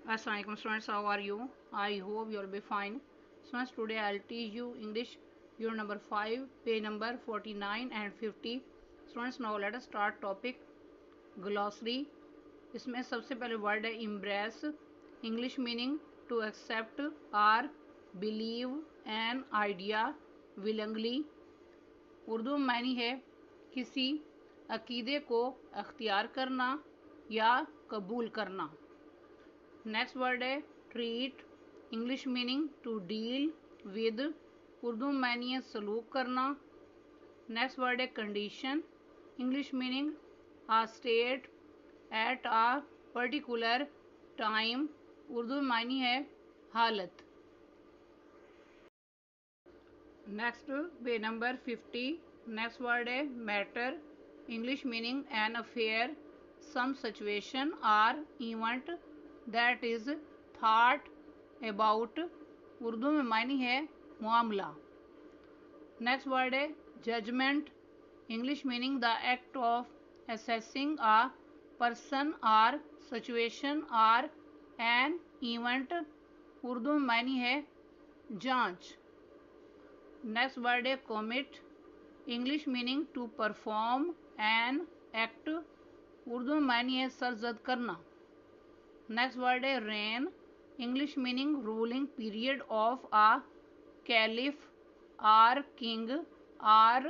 Assalamualaikum students, how are you? I hope you will be fine. Students, today I'll teach you English unit number 5, page number 49 and 50. Students, now let us start topic glossary. इसमें सबसे पहले word है embrace. English meaning to accept or believe an idea willingly. Urdu में मानी है किसी अकीदे को अख्तियार करना या कबूल करना. नेक्स्ट वर्ड है treat. English meaning to deal with. Urdu में मानी है सलूक करना. नेक्स्ट वर्ड है condition. English meaning a state at a particular time. Urdu में मानी है हालत. Next page number 50. Next word है matter. English meaning an affair, some situation और event that is thought about. Urdu में मानी है मामला. नेक्स्ट वर्ड है judgment. English meaning the act of assessing a person और सिचुएशन और एन इवेंट. उर्दू में मानी है जांच. नेक्स्ट वर्ड है commit. English meaning to perform an act. Urdu में मानी है सरजद करना. नेक्स्ट वर्ड है reign. English meaning ruling period of a caliph or king or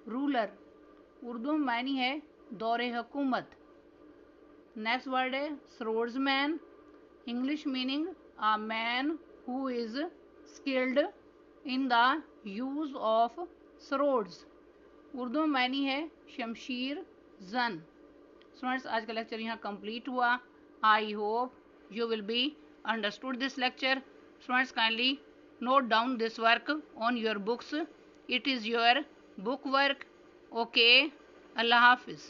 ruler. Urdu में मानी है दौरे हुकूमत. नेक्स्ट वर्ड है swordsman. English meaning a man who is skilled in the use of swords. Urdu में मानी है शमशीर जन. स्टूडेंट्स, आज का लेक्चर यहाँ कंप्लीट हुआ. I hope you will be understood this lecture. Students, kindly note down this work on your books. It is your book work. Okay. Allah Hafiz.